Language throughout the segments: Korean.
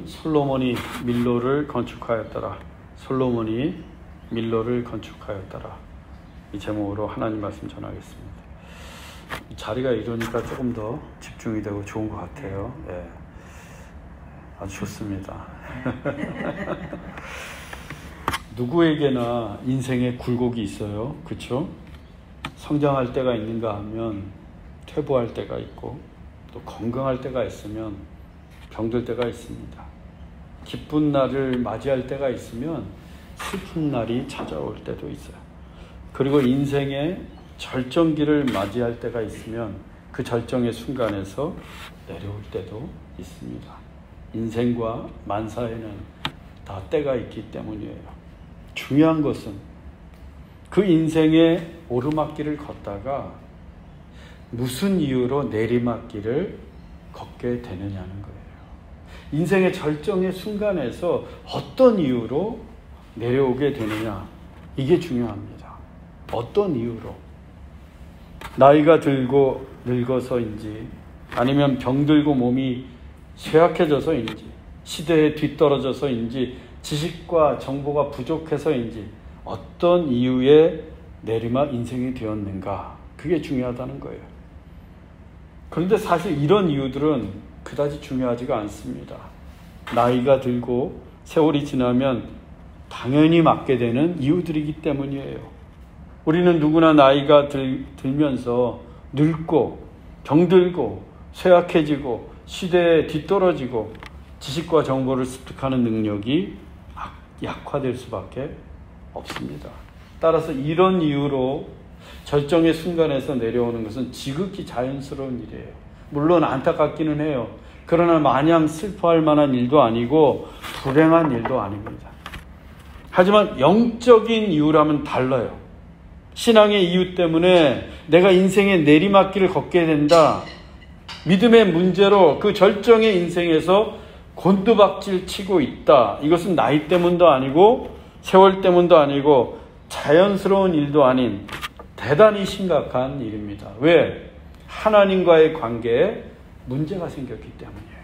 솔로몬이 밀로를 건축하였더라. 솔로몬이 밀로를 건축하였더라. 이 제목으로 하나님 말씀 전하겠습니다. 자리가 이러니까 조금 더 집중이 되고 좋은 것 같아요. 예. 아주 좋습니다. 누구에게나 인생에 굴곡이 있어요. 그렇죠? 성장할 때가 있는가 하면 퇴보할 때가 있고, 또 건강할 때가 있으면 병들 때가 있습니다. 기쁜 날을 맞이할 때가 있으면 슬픈 날이 찾아올 때도 있어요. 그리고 인생의 절정기를 맞이할 때가 있으면 그 절정의 순간에서 내려올 때도 있습니다. 인생과 만사에는 다 때가 있기 때문이에요. 중요한 것은 그 인생의 오르막길을 걷다가 무슨 이유로 내리막길을 걷게 되느냐는 거예요. 인생의 절정의 순간에서 어떤 이유로 내려오게 되느냐, 이게 중요합니다. 어떤 이유로? 나이가 들고 늙어서인지, 아니면 병들고 몸이 쇠약해져서인지, 시대에 뒤떨어져서인지, 지식과 정보가 부족해서인지, 어떤 이유에 내리막 인생이 되었는가, 그게 중요하다는 거예요. 그런데 사실 이런 이유들은 그다지 중요하지가 않습니다. 나이가 들고 세월이 지나면 당연히 맞게 되는 이유들이기 때문이에요. 우리는 누구나 나이가 들면서 늙고 병들고 쇠약해지고 시대에 뒤떨어지고 지식과 정보를 습득하는 능력이 약화될 수밖에 없습니다. 따라서 이런 이유로 절정의 순간에서 내려오는 것은 지극히 자연스러운 일이에요. 물론 안타깝기는 해요. 그러나 마냥 슬퍼할 만한 일도 아니고 불행한 일도 아닙니다. 하지만 영적인 이유라면 달라요. 신앙의 이유 때문에 내가 인생의 내리막길을 걷게 된다. 믿음의 문제로 그 절정의 인생에서 곤두박질 치고 있다. 이것은 나이 때문도 아니고 세월 때문도 아니고 자연스러운 일도 아닌 대단히 심각한 일입니다. 왜? 하나님과의 관계에 문제가 생겼기 때문이에요.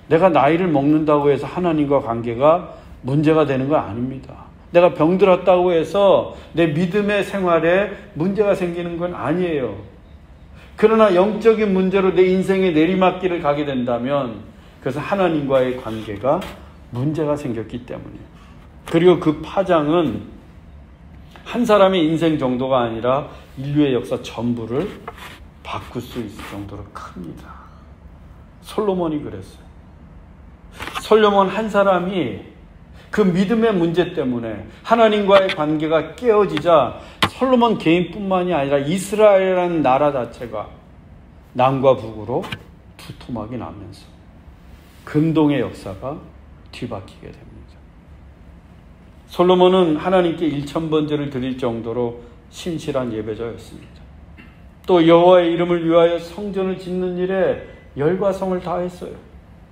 내가 나이를 먹는다고 해서 하나님과 관계가 문제가 되는 거 아닙니다. 내가 병들었다고 해서 내 믿음의 생활에 문제가 생기는 건 아니에요. 그러나 영적인 문제로 내 인생의 내리막길을 가게 된다면 그것은 하나님과의 관계가 문제가 생겼기 때문이에요. 그리고 그 파장은 한 사람의 인생 정도가 아니라 인류의 역사 전부를 바꿀 수 있을 정도로 큽니다. 솔로몬이 그랬어요. 솔로몬 한 사람이 그 믿음의 문제 때문에 하나님과의 관계가 깨어지자 솔로몬 개인뿐만이 아니라 이스라엘이라는 나라 자체가 남과 북으로 두토막이 나면서 근동의 역사가 뒤바뀌게 됩니다. 솔로몬은 하나님께 1000번제를 드릴 정도로 신실한 예배자였습니다. 또 여호와의 이름을 위하여 성전을 짓는 일에 열과 성을 다했어요.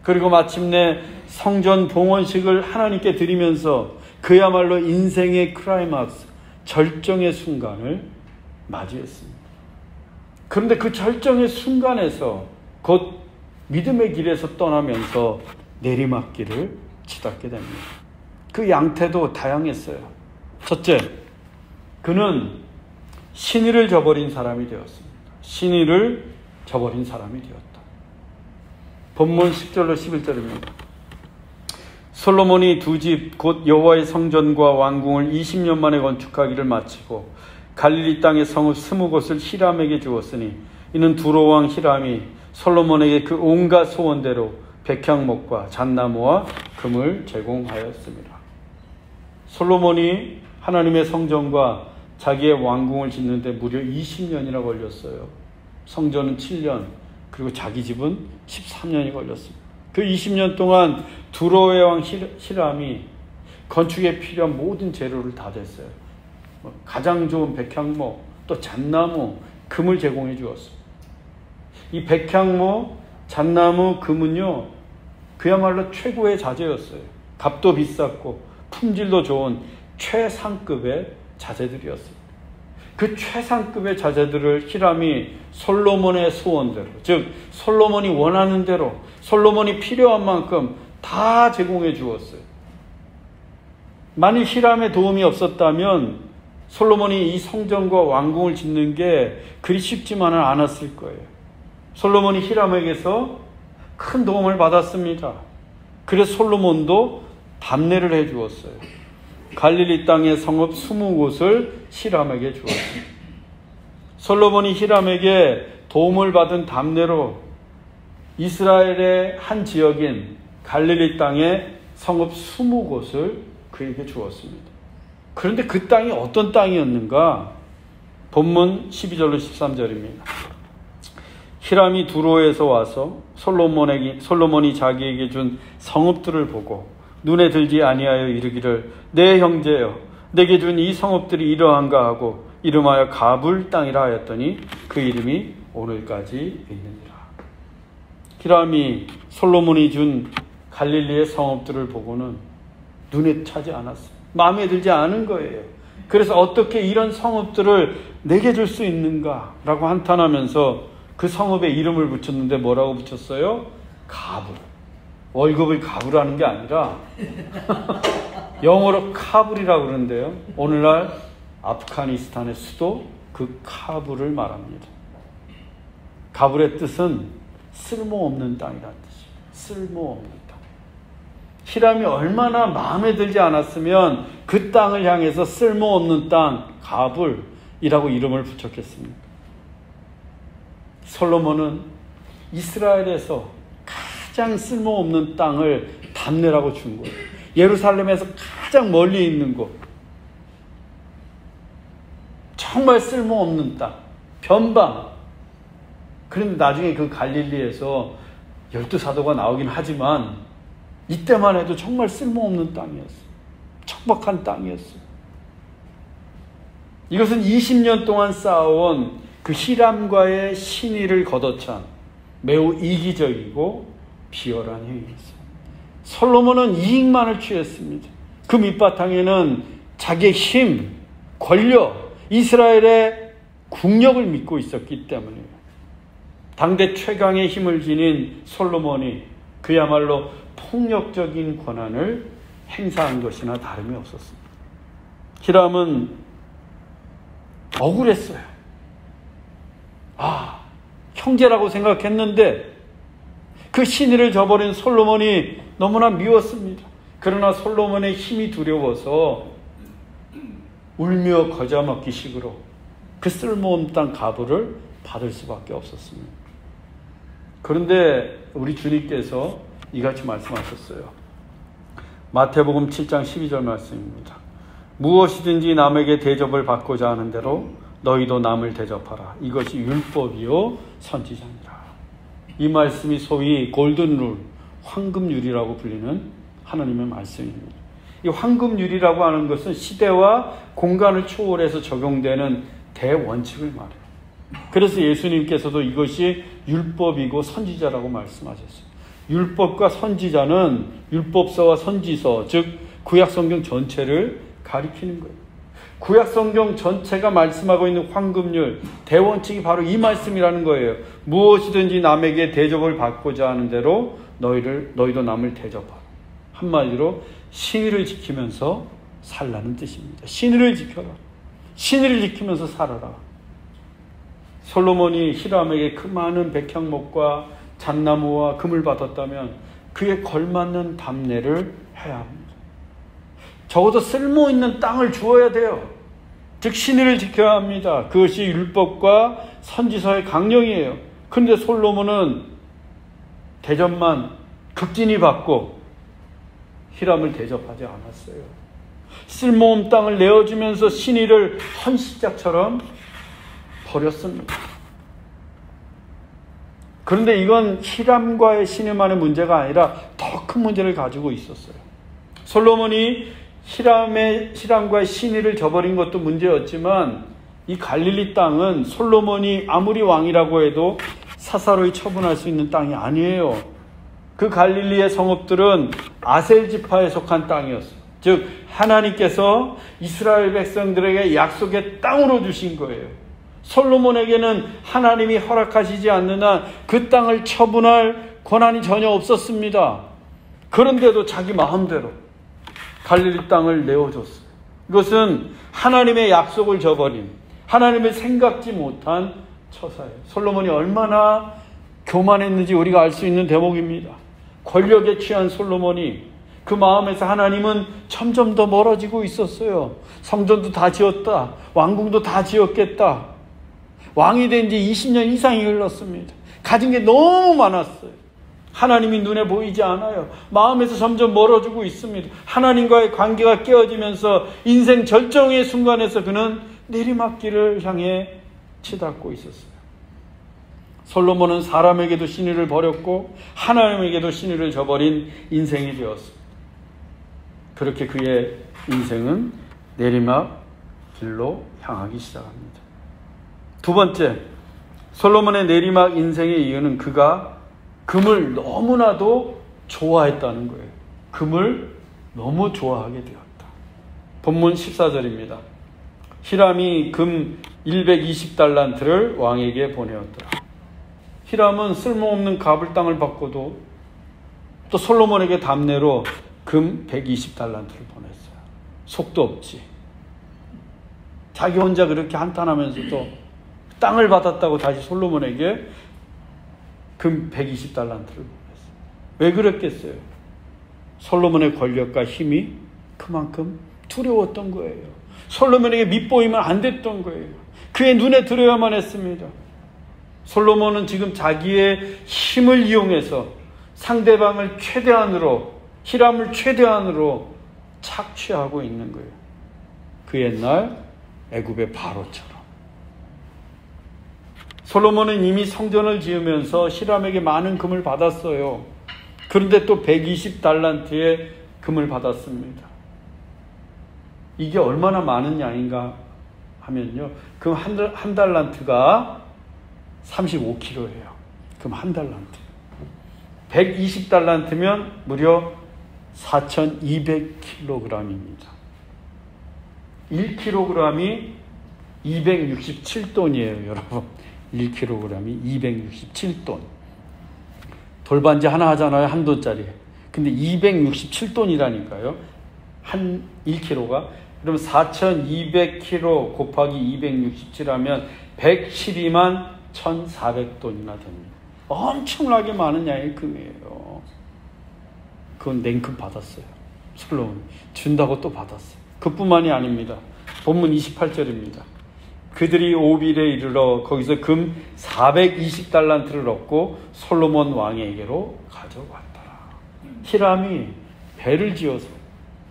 그리고 마침내 성전 봉헌식을 하나님께 드리면서 그야말로 인생의 클라이막스, 절정의 순간을 맞이했습니다. 그런데 그 절정의 순간에서 곧 믿음의 길에서 떠나면서 내리막길을 치닫게 됩니다. 그 양태도 다양했어요. 첫째, 그는 신의를 저버린 사람이 되었습니다. 신의를 저버린 사람이 되었다. 본문 10절로 11절입니다. 솔로몬이 두 집 곧 여호와의 성전과 왕궁을 20년 만에 건축하기를 마치고 갈릴리 땅의 성읍 20곳을 히람에게 주었으니 이는 두로 왕 히람이 솔로몬에게 그 온갖 소원대로 백향목과 잣나무와 금을 제공하였습니다. 솔로몬이 하나님의 성전과 자기의 왕궁을 짓는데 무려 20년이나 걸렸어요. 성전은 7년, 그리고 자기 집은 13년이 걸렸습니다. 그 20년 동안 두로의 왕 히람이 건축에 필요한 모든 재료를 다 댔어요. 가장 좋은 백향목, 또 잣나무, 금을 제공해 주었습니다. 이 백향목, 잣나무, 금은요, 그야말로 최고의 자재였어요. 값도 비쌌고 품질도 좋은 최상급의 자재들이었습니다. 그 최상급의 자재들을 히람이 솔로몬의 소원대로, 즉 솔로몬이 원하는 대로, 솔로몬이 필요한 만큼 다 제공해 주었어요. 만일 히람의 도움이 없었다면 솔로몬이 이 성전과 왕궁을 짓는 게 그리 쉽지만은 않았을 거예요. 솔로몬이 히람에게서 큰 도움을 받았습니다. 그래서 솔로몬도 답례를 해 주었어요. 갈릴리 땅의 성읍 20곳을 히람에게 주었습니다. 솔로몬이 히람에게 도움을 받은 답례로 이스라엘의 한 지역인 갈릴리 땅의 성읍 20곳을 그에게 주었습니다. 그런데 그 땅이 어떤 땅이었는가? 본문 12절로 13절입니다. 히람이 두로에서 와서 솔로몬이 자기에게 준 성읍들을 보고 눈에 들지 아니하여 이르기를 내 형제여 내게 준 이 성읍들이 이러한가 하고 이름하여 가불 땅이라 하였더니 그 이름이 오늘까지 있느니라. 히람이 솔로몬이 준 갈릴리의 성읍들을 보고는 눈에 차지 않았어요. 마음에 들지 않은 거예요. 그래서 어떻게 이런 성읍들을 내게 줄 수 있는가 라고 한탄하면서 그 성읍에 이름을 붙였는데 뭐라고 붙였어요? 가불. 월급을 가불하는 게 아니라 영어로 카불이라고 그러는데요. 오늘날 아프가니스탄의 수도 그 카불을 말합니다. 가불의 뜻은 쓸모없는 땅이라는 뜻이에요. 쓸모없는 땅. 히람이 얼마나 마음에 들지 않았으면 그 땅을 향해서 쓸모없는 땅, 가불이라고 이름을 붙였겠습니까? 솔로몬은 이스라엘에서 가장 쓸모없는 땅을 답례라고 준 거예요. 예루살렘에서 가장 멀리 있는 곳. 정말 쓸모없는 땅. 변방. 그런데 나중에 그 갈릴리에서 12사도가 나오긴 하지만 이때만 해도 정말 쓸모없는 땅이었어요. 척박한 땅이었어요. 이것은 20년 동안 쌓아온 그 히람과의 신의를 걷어찬 매우 이기적이고 비열한 행위였어요. 솔로몬은 이익만을 취했습니다. 그 밑바탕에는 자기의 힘, 권력, 이스라엘의 국력을 믿고 있었기 때문이에요. 당대 최강의 힘을 지닌 솔로몬이 그야말로 폭력적인 권한을 행사한 것이나 다름이 없었습니다. 히람은 억울했어요. 형제라고 생각했는데 그 신의를 저버린 솔로몬이 너무나 미웠습니다. 그러나 솔로몬의 힘이 두려워서 울며 거저 먹기 식으로 그 쓸모없는 땅 가불을 받을 수밖에 없었습니다. 그런데 우리 주님께서 이같이 말씀하셨어요. 마태복음 7장 12절 말씀입니다. 무엇이든지 남에게 대접을 받고자 하는 대로 너희도 남을 대접하라. 이것이 율법이요 선지자니라. 이 말씀이 소위 골든룰, 황금률이라고 불리는 하나님의 말씀입니다. 이 황금률이라고 하는 것은 시대와 공간을 초월해서 적용되는 대원칙을 말해요. 그래서 예수님께서도 이것이 율법이고 선지자라고 말씀하셨어요. 율법과 선지자는 율법서와 선지서, 즉 구약성경 전체를 가리키는 거예요. 구약성경 전체가 말씀하고 있는 황금률, 대원칙이 바로 이 말씀이라는 거예요. 무엇이든지 남에게 대접을 받고자 하는 대로 너희도 남을 대접하라. 한마디로 신의를 지키면서 살라는 뜻입니다. 신의를 지켜라. 신의를 지키면서 살아라. 솔로몬이 히람에게 그 많은 백향목과 잣나무와 금을 받았다면 그에 걸맞는 답례를 해야 합니다. 적어도 쓸모있는 땅을 주어야 돼요. 즉 신의를 지켜야 합니다. 그것이 율법과 선지서의 강령이에요. 그런데 솔로몬은 대접만 극진히 받고 히람을 대접하지 않았어요. 쓸모없는 땅을 내어주면서 신의를 헌시작처럼 버렸습니다. 그런데 이건 히람과의 신의만의 문제가 아니라 더 큰 문제를 가지고 있었어요. 솔로몬이 히람과의 신의를 저버린 것도 문제였지만 이 갈릴리 땅은 솔로몬이 아무리 왕이라고 해도 사사로이 처분할 수 있는 땅이 아니에요. 그 갈릴리의 성읍들은 아셀 지파에 속한 땅이었어요. 즉 하나님께서 이스라엘 백성들에게 약속의 땅으로 주신 거예요. 솔로몬에게는 하나님이 허락하시지 않는 한 그 땅을 처분할 권한이 전혀 없었습니다. 그런데도 자기 마음대로 갈릴리 땅을 내어줬어요. 이것은 하나님의 약속을 저버린, 하나님을 생각지 못한 처사예요. 솔로몬이 얼마나 교만했는지 우리가 알 수 있는 대목입니다. 권력에 취한 솔로몬이 그 마음에서 하나님은 점점 더 멀어지고 있었어요. 성전도 다 지었다. 왕궁도 다 지었겠다. 왕이 된 지 20년 이상이 흘렀습니다. 가진 게 너무 많았어요. 하나님이 눈에 보이지 않아요. 마음에서 점점 멀어지고 있습니다. 하나님과의 관계가 깨어지면서 인생 절정의 순간에서 그는 내리막길을 향해 치닫고 있었어요. 솔로몬은 사람에게도 신의를 버렸고 하나님에게도 신의를 저버린 인생이 되었습니다. 그렇게 그의 인생은 내리막 길로 향하기 시작합니다. 두 번째, 솔로몬의 내리막 인생의 이유는 그가 금을 너무나도 좋아했다는 거예요. 금을 너무 좋아하게 되었다. 본문 14절입니다. 히람이 금 120달란트를 왕에게 보내었더라. 히람은 쓸모없는 갑을 땅을 받고도 또 솔로몬에게 답례로 금 120달란트를 보냈어요. 속도 없지. 자기 혼자 그렇게 한탄하면서도 땅을 받았다고 다시 솔로몬에게 금 120달란트를 보냈어요. 왜 그랬겠어요? 솔로몬의 권력과 힘이 그만큼 두려웠던 거예요. 솔로몬에게 밑보이면 안 됐던 거예요. 그의 눈에 들어야만 했습니다. 솔로몬은 지금 자기의 힘을 이용해서 상대방을 최대한으로, 히람을 최대한으로 착취하고 있는 거예요. 그 옛날 애굽의 바로처럼. 솔로몬은 이미 성전을 지으면서 히람에게 많은 금을 받았어요. 그런데 또 120달란트의 금을 받았습니다. 이게 얼마나 많은 양인가 하면요, 금 한 달란트가 35kg예요. 금 한 달란트. 120달란트면 무려 4,200kg입니다. 1kg이 267톤이에요, 여러분. 1kg이 267톤. 돌반지 하나 하잖아요, 한 돈짜리. 근데 267톤이라니까요. 한 1kg가. 그럼 4,200kg 곱하기 267하면 112만 1,400돈이나 됩니다. 엄청나게 많은 양의 금이에요. 그건 냉큼 받았어요. 솔로몬 준다고 또 받았어요. 그뿐만이 아닙니다. 본문 28절입니다. 그들이 오빌에 이르러 거기서 금 420달란트를 얻고 솔로몬 왕에게로 가져왔더라. 히람이 배를 지어서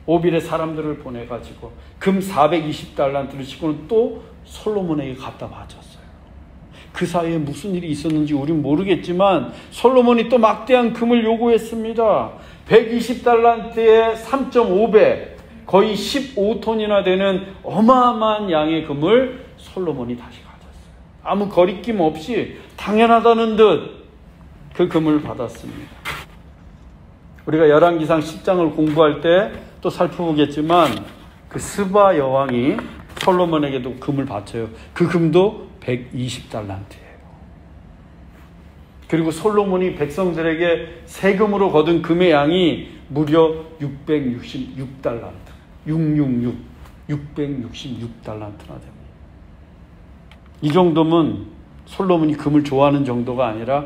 오빌의 사람들을 보내가지고 금 420달란트를 싣고는 또 솔로몬에게 갖다 바쳤어요. 그 사이에 무슨 일이 있었는지 우리는 모르겠지만 솔로몬이 또 막대한 금을 요구했습니다. 120달란트의 3.5배, 거의 15톤이나 되는 어마어마한 양의 금을 솔로몬이 다시 가졌어요. 아무 거리낌 없이 당연하다는 듯 그 금을 받았습니다. 우리가 열왕기상 10장을 공부할 때 또 살펴보겠지만 그 스바 여왕이 솔로몬에게도 금을 바쳐요. 그 금도 120달란트예요. 그리고 솔로몬이 백성들에게 세금으로 거둔 금의 양이 무려 666달란트. 666달란트나 됩니다. 이 정도면 솔로몬이 금을 좋아하는 정도가 아니라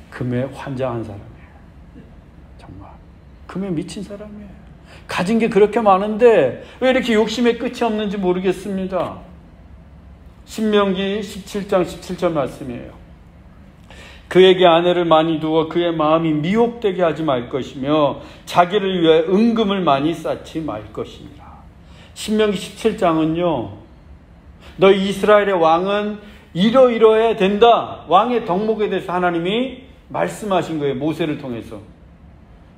금에 환장한 사람이에요. 정말 금에 미친 사람이에요. 가진 게 그렇게 많은데 왜 이렇게 욕심에 끝이 없는지 모르겠습니다. 신명기 17장 17절 말씀이에요. 그에게 아내를 많이 두어 그의 마음이 미혹되게 하지 말 것이며 자기를 위해 은금을 많이 쌓지 말 것이니라. 신명기 17장은요, 너희 이스라엘의 왕은 이러이러해야 된다. 왕의 덕목에 대해서 하나님이 말씀하신 거예요. 모세를 통해서.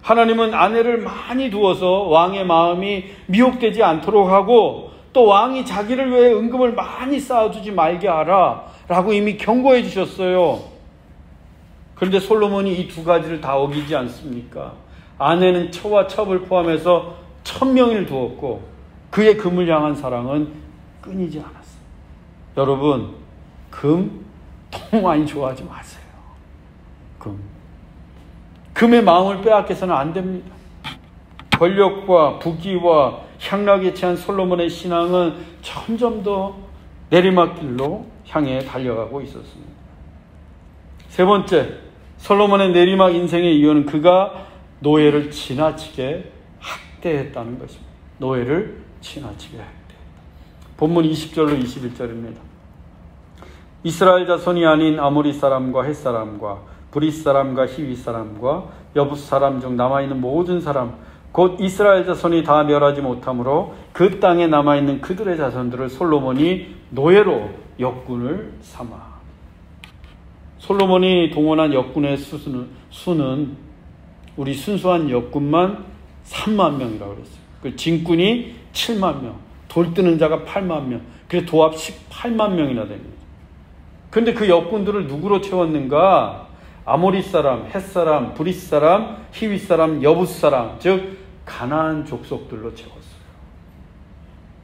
하나님은 아내를 많이 두어서 왕의 마음이 미혹되지 않도록 하고 또 왕이 자기를 위해 은금을 많이 쌓아두지 말게 하라 라고 이미 경고해 주셨어요. 그런데 솔로몬이 이 두 가지를 다 어기지 않습니까? 아내는 처와 첩을 포함해서 천명을 두었고 그의 금을 향한 사랑은 끊이지 않았어요. 여러분, 금 너무 많이 좋아하지 마세요. 금의 마음을 빼앗겨서는 안 됩니다. 권력과 부귀와 향락에 취한 솔로몬의 신앙은 점점 더 내리막길로 향해 달려가고 있었습니다. 세 번째, 솔로몬의 내리막 인생의 이유는 그가 노예를 지나치게 학대했다는 것입니다. 노예를 지나치게 학대했다. 본문 20절로 21절입니다. 이스라엘 자손이 아닌 아모리 사람과 헷 사람과 브릿 사람과 히윗 사람과 여붓 사람 중 남아있는 모든 사람 곧 이스라엘 자손이 다 멸하지 못하므로 그 땅에 남아있는 그들의 자손들을 솔로몬이 노예로 역군을 삼아. 솔로몬이 동원한 역군의 수는 우리 순수한 역군만 3만 명이라고 그랬어요. 그 진군이 7만 명, 돌뜨는 자가 8만 명, 그래서 도합 18만 명이나 됩니다. 그런데 그 역군들을 누구로 채웠는가? 아모리 사람, 헷 사람, 브릿 사람, 히윗 사람, 여붓 사람, 즉 가나안 족속들로 채웠어요.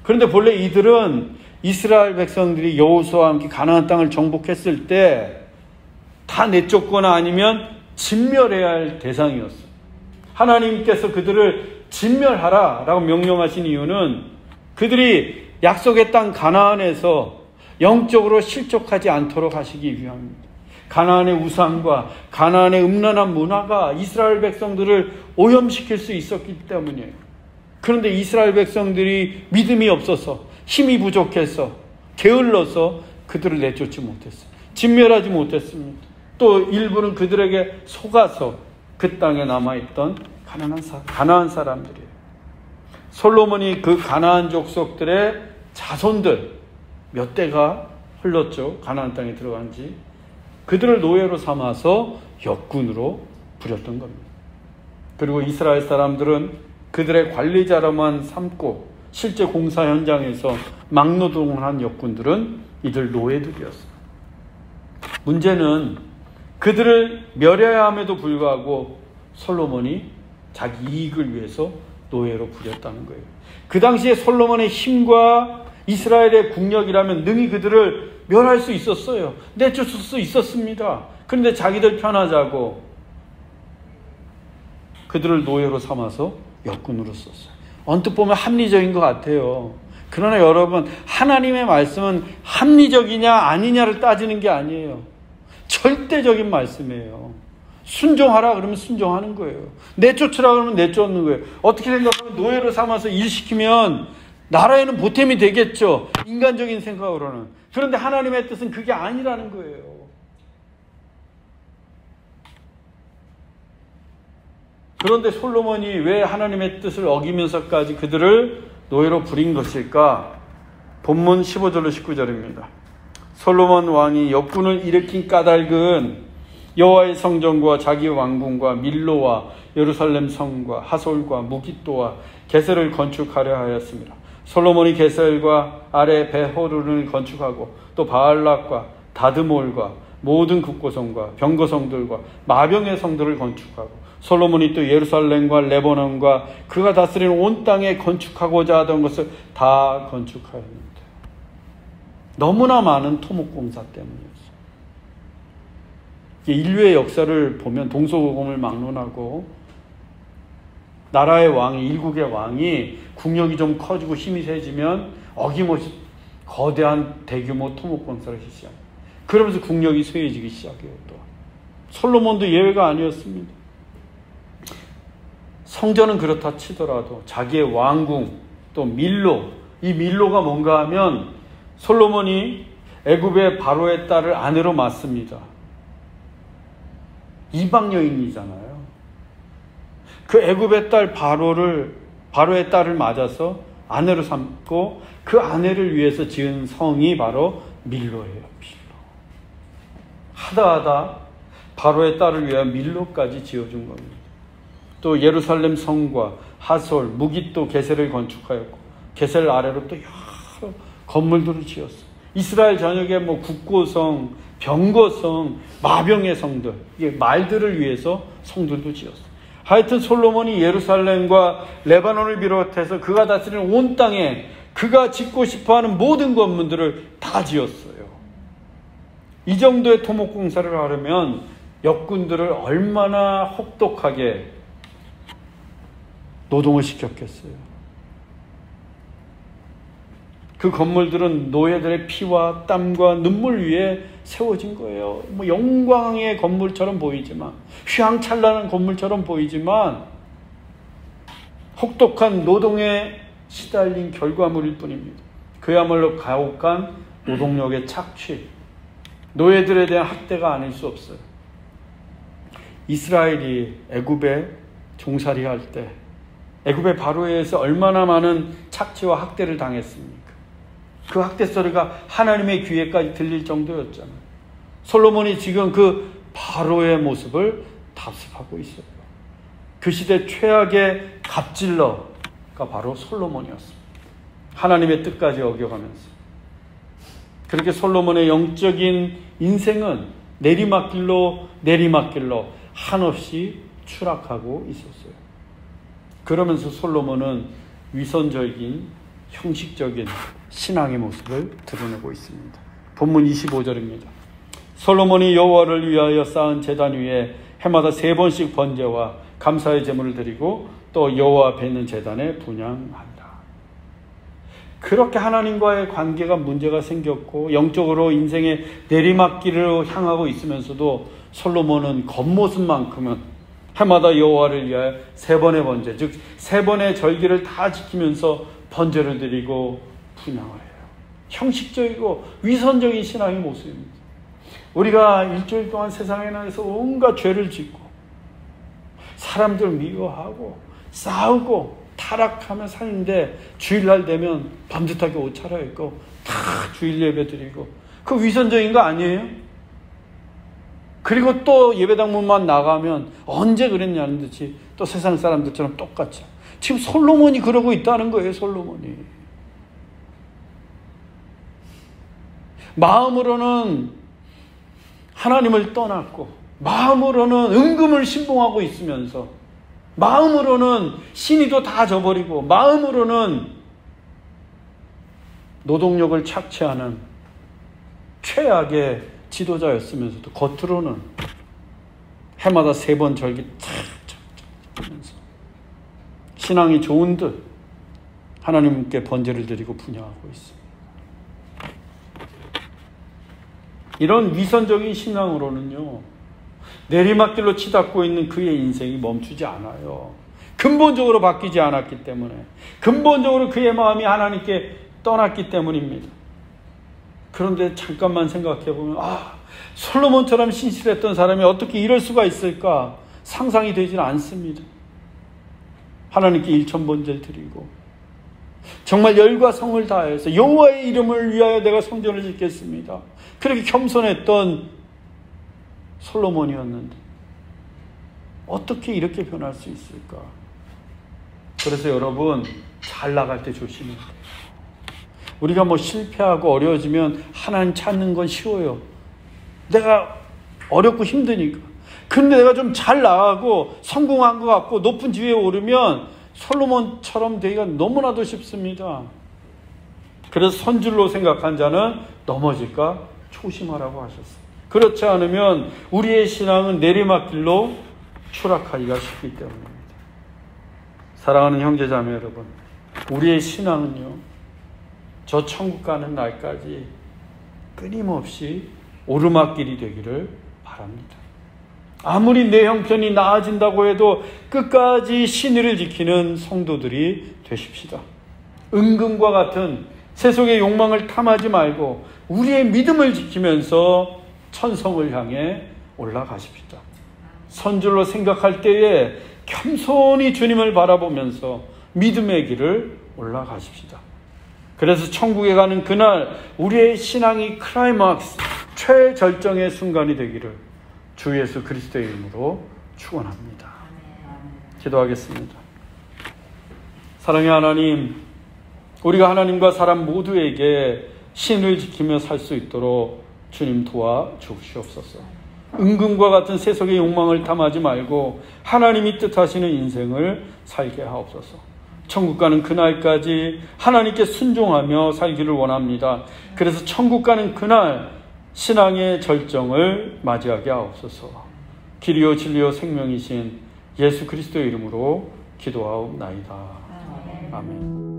그런데 본래 이들은 이스라엘 백성들이 여호수아와 함께 가나안 땅을 정복했을 때 다 내쫓거나 아니면 진멸해야 할 대상이었어요. 하나님께서 그들을 진멸하라라고 명령하신 이유는 그들이 약속의 땅 가나안에서 영적으로 실족하지 않도록 하시기 위함입니다. 가나안의 우상과 가나안의 음란한 문화가 이스라엘 백성들을 오염시킬 수 있었기 때문이에요. 그런데 이스라엘 백성들이 믿음이 없어서 힘이 부족해서 게을러서 그들을 내쫓지 못했어요. 진멸하지 못했습니다. 또 일부는 그들에게 속아서 그 땅에 남아있던 가나안 사람들이에요. 솔로몬이 그 가나안 족속들의 자손들 몇 대가 흘렀죠. 가나안 땅에 들어간 지. 그들을 노예로 삼아서 역군으로 부렸던 겁니다. 그리고 이스라엘 사람들은 그들의 관리자로만 삼고 실제 공사 현장에서 막노동을 한 역군들은 이들 노예들이었어요. 문제는 그들을 멸해야 함에도 불구하고 솔로몬이 자기 이익을 위해서 노예로 부렸다는 거예요. 그 당시에 솔로몬의 힘과 이스라엘의 국력이라면 능히 그들을 멸할 수 있었어요. 내쫓을 수 있었습니다. 그런데 자기들 편하자고 그들을 노예로 삼아서 역군으로 썼어요. 언뜻 보면 합리적인 것 같아요. 그러나 여러분, 하나님의 말씀은 합리적이냐 아니냐를 따지는 게 아니에요. 절대적인 말씀이에요. 순종하라 그러면 순종하는 거예요. 내쫓으라 그러면 내쫓는 거예요. 어떻게 생각하면 노예로 삼아서 일시키면 나라에는 보탬이 되겠죠. 인간적인 생각으로는. 그런데 하나님의 뜻은 그게 아니라는 거예요. 그런데 솔로몬이 왜 하나님의 뜻을 어기면서까지 그들을 노예로 부린 것일까? 본문 15절로 19절입니다. 솔로몬 왕이 역군을 일으킨 까닭은 여호와의 성전과 자기 왕궁과 밀로와 예루살렘 성과 하솔과 무깃도와 게셀을 건축하려 하였습니다. 솔로몬이 게셀과 아래 베호른을 건축하고 또 바알락과 다드몰과 모든 국고성과 병거성들과 마병의 성들을 건축하고 솔로몬이 또 예루살렘과 레바논과 그가 다스리는 온 땅에 건축하고자 하던 것을 다 건축하였습니다. 너무나 많은 토목공사 때문이었어요. 인류의 역사를 보면 동서고금을 막론하고 나라의 왕이, 일국의 왕이 국력이 좀 커지고 힘이 세지면 어김없이 거대한 대규모 토목공사를 실시합니다. 그러면서 국력이 쇠해지기 시작해요. 또 솔로몬도 예외가 아니었습니다. 성전은 그렇다 치더라도 자기의 왕궁, 또 밀로, 이 밀로가 뭔가 하면 솔로몬이 애굽의 바로의 딸을 아내로 맞습니다. 이방 여인이잖아요. 그 애굽의 딸 바로의 딸을 맞아서 아내로 삼고 그 아내를 위해서 지은 성이 바로 밀로예요. 밀로. 하다 바로의 딸을 위한 밀로까지 지어준 겁니다. 또 예루살렘 성과 하솔, 무깃도, 게셀을 건축하였고 게셀 아래로 또 여러 건물들을 지었어요. 이스라엘 전역에 국고성, 병거성, 마병의 성들, 이게 말들을 위해서 성들도 지었어요. 하여튼 솔로몬이 예루살렘과 레바논을 비롯해서 그가 다스리는 온 땅에 그가 짓고 싶어하는 모든 건물들을 다 지었어요. 이 정도의 토목공사를 하려면 역군들을 얼마나 혹독하게 노동을 시켰겠어요. 그 건물들은 노예들의 피와 땀과 눈물 위에 세워진 거예요. 뭐 영광의 건물처럼 보이지만, 휘황찬란한 건물처럼 보이지만 혹독한 노동에 시달린 결과물일 뿐입니다. 그야말로 가혹한 노동력의 착취, 노예들에 대한 학대가 아닐 수 없어요. 이스라엘이 애굽에 종살이할 때 애굽의 바로에 의해서 얼마나 많은 착취와 학대를 당했습니까? 그 학대 소리가 하나님의 귀에까지 들릴 정도였잖아요. 솔로몬이 지금 그 바로의 모습을 답습하고 있어요. 그 시대 최악의 갑질러가 바로 솔로몬이었습니다. 하나님의 뜻까지 어겨가면서. 그렇게 솔로몬의 영적인 인생은 내리막길로 한없이 추락하고 있었어요. 그러면서 솔로몬은 위선적인 형식적인 신앙의 모습을 드러내고 있습니다. 본문 25절입니다. 솔로몬이 여호와를 위하여 쌓은 제단 위에 해마다 3번씩 번제와 감사의 제물을 드리고 또 여호와 앞에 있는 제단에 분향한다. 그렇게 하나님과의 관계가 문제가 생겼고 영적으로 인생의 내리막길을 향하고 있으면서도 솔로몬은 겉모습만큼은 해마다 여호와를 위하여 3번의 번제, 즉 3번의 절기를 다 지키면서 번제를 드리고 분향을 해요. 형식적이고 위선적인 신앙의 모습입니다. 우리가 일주일 동안 세상에 나가서 온갖 죄를 짓고 사람들 미워하고 싸우고 타락하며 사는데 주일날 되면 밤늦게 옷 차려입고 다 주일 예배 드리고, 그 위선적인 거 아니에요? 그리고 또 예배당 문만 나가면 언제 그랬냐는 듯이 또 세상 사람들처럼 똑같죠. 지금 솔로몬이 그러고 있다는 거예요. 솔로몬이 마음으로는 하나님을 떠났고 마음으로는 은금을 신봉하고 있으면서 마음으로는 신의도 다 저버리고 마음으로는 노동력을 착취하는 최악의 지도자였으면서도 겉으로는 해마다 3번 절기 착착착 하면서 신앙이 좋은 듯 하나님께 번제를 드리고 분향하고 있습니다. 이런 위선적인 신앙으로는요, 내리막길로 치닫고 있는 그의 인생이 멈추지 않아요. 근본적으로 바뀌지 않았기 때문에, 근본적으로 그의 마음이 하나님께 떠났기 때문입니다. 그런데 잠깐만 생각해 보면, 솔로몬처럼 신실했던 사람이 어떻게 이럴 수가 있을까 상상이 되지는 않습니다. 하나님께 일천번제를 드리고 정말 열과 성을 다해서 여호와의 이름을 위하여 내가 성전을 짓겠습니다. 그렇게 겸손했던 솔로몬이었는데 어떻게 이렇게 변할 수 있을까? 그래서 여러분, 잘 나갈 때 조심해야 돼요. 우리가 실패하고 어려워지면 하나님 찾는 건 쉬워요. 내가 어렵고 힘드니까. 근데 내가 좀 잘 나가고 성공한 것 같고 높은 지위에 오르면 솔로몬처럼 되기가 너무나도 쉽습니다. 그래서 선줄로 생각한 자는 넘어질까 조심하라고 하셨어요. 그렇지 않으면 우리의 신앙은 내리막길로 추락하기가 쉽기 때문입니다. 사랑하는 형제자매 여러분, 우리의 신앙은요, 저 천국 가는 날까지 끊임없이 오르막길이 되기를 바랍니다. 아무리 내 형편이 나아진다고 해도 끝까지 신의를 지키는 성도들이 되십시다. 은금과 같은 세속의 욕망을 탐하지 말고 우리의 믿음을 지키면서 천성을 향해 올라가십시다. 선줄로 생각할 때에 겸손히 주님을 바라보면서 믿음의 길을 올라가십시다. 그래서 천국에 가는 그날 우리의 신앙이 클라이막스, 최절정의 순간이 되기를 주 예수 그리스도의 이름으로 축원합니다. 기도하겠습니다. 사랑의 하나님, 우리가 하나님과 사람 모두에게 신을 지키며 살 수 있도록 주님 도와주시옵소서. 은금과 같은 세속의 욕망을 탐하지 말고 하나님이 뜻하시는 인생을 살게 하옵소서. 천국 가는 그날까지 하나님께 순종하며 살기를 원합니다. 그래서 천국 가는 그날 신앙의 절정을 맞이하게 하옵소서. 길이요 진리요 생명이신 예수 그리스도의 이름으로 기도하옵나이다. 아멘.